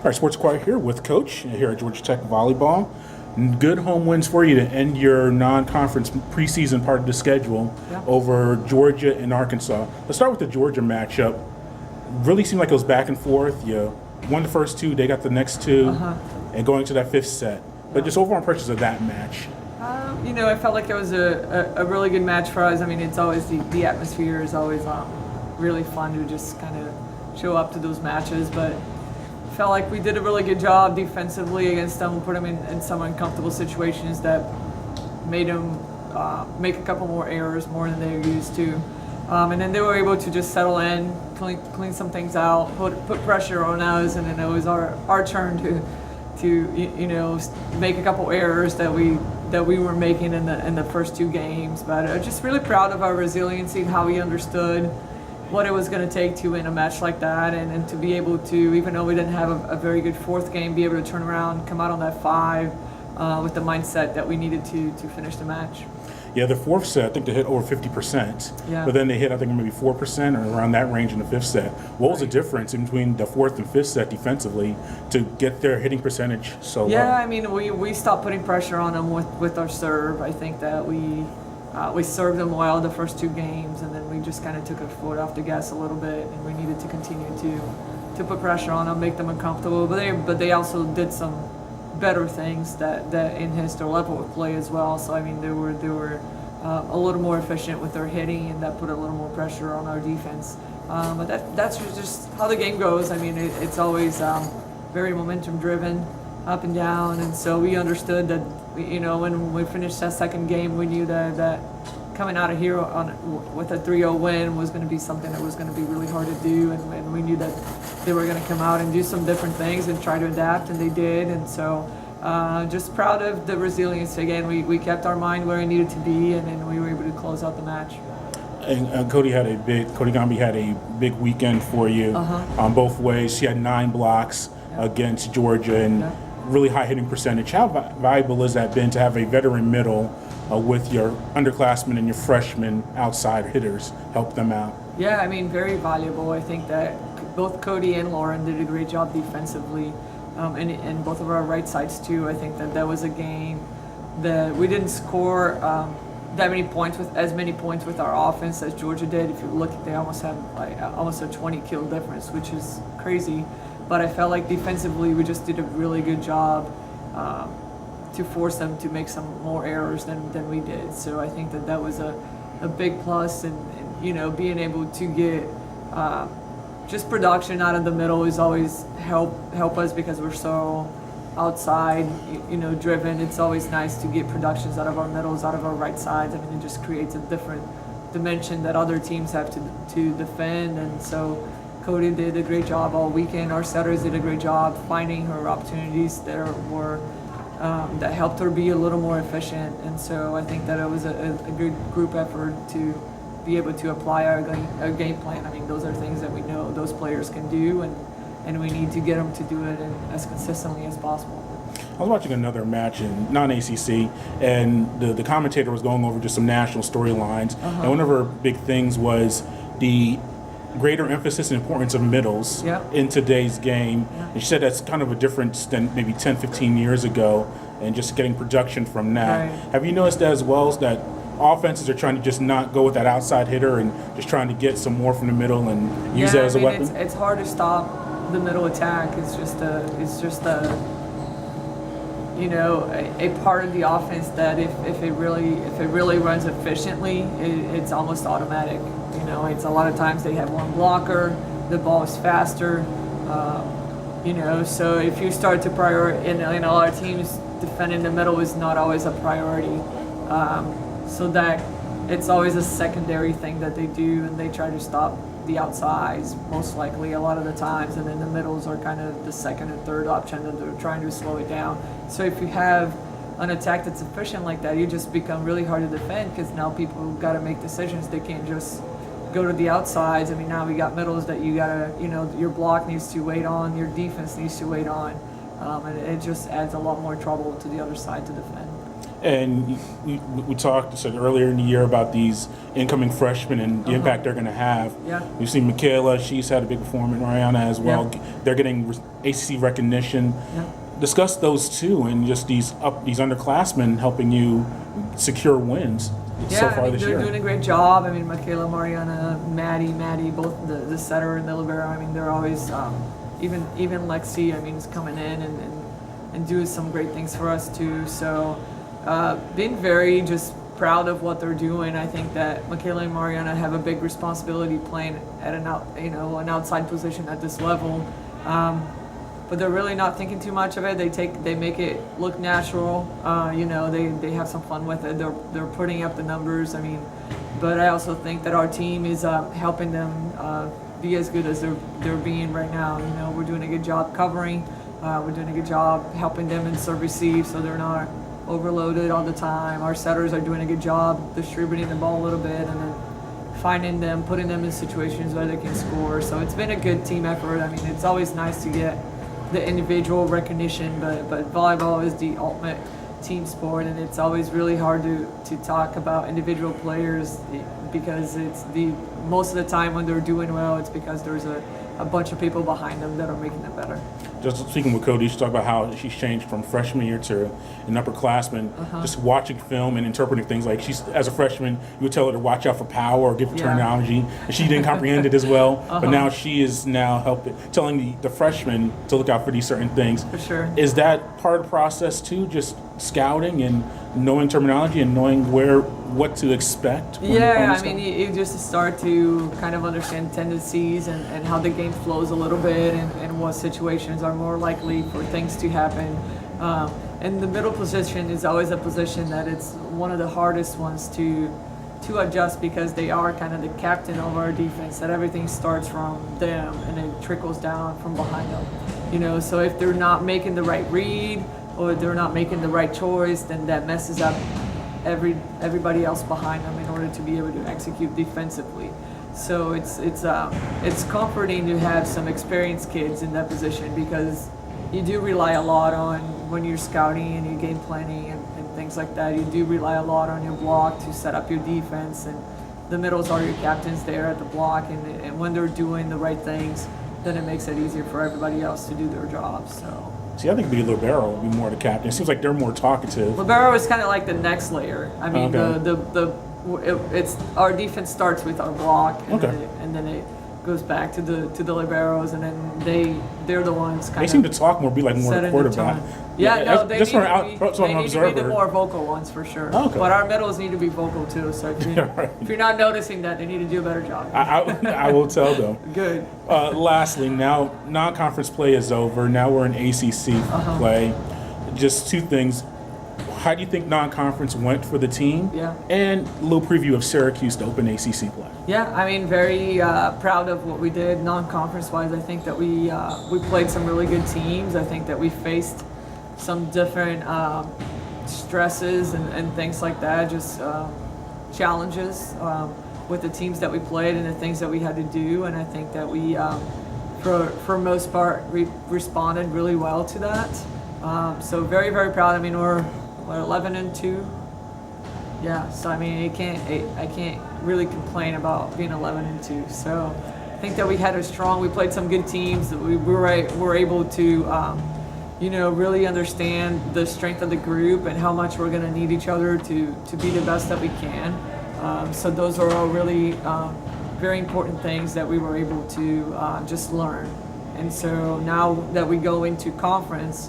All right, Sports Inquirer here with Coach here at Georgia Tech Volleyball. Good home wins for you to end your non-conference preseason part of the schedule over Georgia and Arkansas. Let's start with the Georgia matchup. Really seemed like it was back and forth. You won the first two, they got the next two, and going to that fifth set. But just overall impressions of that match. I felt like it was a really good match for us. I mean, it's always the atmosphere is always really fun to just kind of show up to those matches, but felt like we did a really good job defensively against them. We put them in some uncomfortable situations that made them make a couple more errors more than they're used to. And then they were able to just settle in, clean some things out, put pressure on us, and then it was our turn to make a couple errors that we were making in the first two games. But just really proud of our resiliency and how we understood what it was going to take to win a match like that, and to be able to, even though we didn't have a very good fourth game, be able to turn around, come out on that 5 with the mindset that we needed to finish the match. Yeah, the fourth set, I think they hit over 50%, but then they hit, I think, maybe 4% or around that range in the fifth set. What was the difference in between the fourth and fifth set defensively to get their hitting percentage so low? Yeah, I mean, we stopped putting pressure on them with our serve. I think that we served them well the first two games, and then we just kind of took our foot off the gas a little bit, and we needed to continue to put pressure on them, make them uncomfortable. But they also did some better things that enhanced their level of play as well. So I mean, they were a little more efficient with their hitting, and that put a little more pressure on our defense. But that's just how the game goes. I mean, it's always very momentum driven, up and down, and so we understood that. When we finished that second game, we knew that coming out of here with a 3-0 win was going to be something that was going to be really hard to do, and we knew that they were going to come out and do some different things and try to adapt, and they did. And so just proud of the resilience. Again, we kept our mind where it needed to be, and then we were able to close out the match. And Kodie Comby had a big weekend for you on both ways. She had 9 blocks against Georgia, and really high hitting percentage. How valuable has that been to have a veteran middle with your underclassmen and your freshmen outside hitters help them out? Yeah, I mean, very valuable. I think that both Kodie and Lauren did a great job defensively, and both of our right sides too. I think that was a game that we didn't score that many points with our offense as Georgia did. If you look at, they almost had almost a 20 kill difference, which is crazy. But I felt like defensively we just did a really good job to force them to make some more errors than we did. So I think that was a big plus, and being able to get just production out of the middle is always help us because we're so outside driven. It's always nice to get productions out of our middles, out of our right sides. I mean, it just creates a different dimension that other teams have to defend. And so Kodie did a great job all weekend. Our setters did a great job finding her opportunities that helped her be a little more efficient. And so I think that it was a good group effort to be able to apply our game plan. I mean, those are things that we know those players can do, and we need to get them to do it as consistently as possible. I was watching another match in non-ACC, and the commentator was going over just some national storylines. And one of her big things was the greater emphasis and importance of middles in today's game. And she said that's kind of a difference than maybe 10, 15 years ago, and just getting production from that. Have you noticed that as well, as that offenses are trying to just not go with that outside hitter and just trying to get some more from the middle and use that as a weapon? It's hard to stop the middle attack. It's just a part of the offense that if it really runs efficiently, it's almost automatic. It's a lot of times they have one blocker, the ball is faster, so if you start to prioritize, a lot of teams defending the middle is not always a priority, so that it's always a secondary thing that they do, and they try to stop the outsides most likely a lot of the times, and then the middles are kind of the second and third option that they're trying to slow it down. So if you have an attack that's efficient like that, you just become really hard to defend, because now people got to make decisions. They can't just go to the outsides. I mean, now we got middles that you gotta, your block needs to wait on, your defense needs to wait on, and it just adds a lot more trouble to the other side to defend. And we said earlier in the year about these incoming freshmen and the impact they're going to have. Yeah. We've seen Mikaila; she's had a big performance. Mariana as well. Yeah. They're getting ACC recognition. Yeah. Discuss those two and just these underclassmen helping you secure wins so far this year. They're doing a great job. I mean, Mikaila, Mariana, Maddie, both the setter and the libero. I mean, they're always even Lexi. I mean, is coming in and doing some great things for us too. So, being very just proud of what they're doing. I think that Mikaila and Mariana have a big responsibility playing at an outside position at this level. But they're really not thinking too much of it. They make it look natural. They have some fun with it. They're putting up the numbers. I mean, but I also think that our team is helping them be as good as they're being right now. You know, we're doing a good job covering. We're doing a good job helping them in serve receive, so they're not overloaded all the time. Our setters are doing a good job distributing the ball a little bit and then finding them, putting them in situations where they can score. So it's been a good team effort. I mean, it's always nice to get the individual recognition, but volleyball is the ultimate team sport, and it's always really hard to talk about individual players because it's most of the time when they're doing well, it's because there's a bunch of people behind them that are making them better. Just speaking with Kodie, she talked about how she's changed from freshman year to an upperclassman. Just watching film and interpreting things, like she's as a freshman, you would tell her to watch out for power or give her terminology, and she didn't comprehend it as well. But now she is telling the freshmen to look out for these certain things. For sure. Is that part of the process too? Just scouting and knowing terminology and knowing what to expect? I mean, you just start to kind of understand tendencies and how the game flows a little bit and what situations are more likely for things to happen. And the middle position is always a position that it's one of the hardest ones to adjust because they are kind of the captain of our defense, that everything starts from them and it trickles down from behind them. You know, so if they're not making the right read or they're not making the right choice, then that messes up everybody else behind them in order to be able to execute defensively. So it's comforting to have some experienced kids in that position because you do rely a lot on when you're scouting and you're game planning and things like that. You do rely a lot on your block to set up your defense, and the middles are your captains there at the block, and when they're doing the right things, then it makes it easier for everybody else to do their job. So. See, I think the libero would be more the captain. It seems like they're more talkative. Libero is kind of like the next layer. I mean, it's our defense starts with our block, and then it goes back to the liberos, and then they're the ones kind of. They seem to talk more, be like more the quarterback. They need to be the more vocal ones for sure. Okay. But our middles need to be vocal too. So if you're not noticing that, they need to do a better job. I will tell them. Good. Lastly, now non-conference play is over. Now we're in ACC play. Just two things. How do you think non-conference went for the team? Yeah. And a little preview of Syracuse to open ACC play. Yeah, I mean, very proud of what we did non-conference wise. I think that we played some really good teams. I think that we faced some different stresses and things like that, just challenges with the teams that we played and the things that we had to do. And I think that we, for most part, responded really well to that. So very, very proud. I mean, we're 11-2. Yeah, so I mean, I can't really complain about being 11-2. So I think that we played some good teams. That we were able to, really understand the strength of the group and how much we're going to need each other to be the best that we can. So those are all really very important things that we were able to just learn. And so now that we go into conference,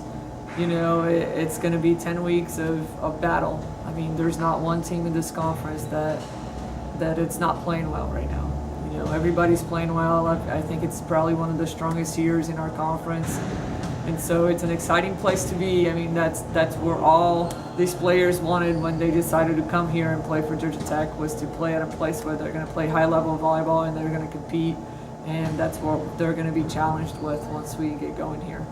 it's going to be 10 weeks of battle. I mean, there's not one team in this conference that it's not playing well right now. Everybody's playing well. I think it's probably one of the strongest years in our conference. And so it's an exciting place to be. I mean, that's where all these players wanted when they decided to come here and play for Georgia Tech, was to play at a place where they're going to play high-level volleyball and they're going to compete. And that's what they're going to be challenged with once we get going here.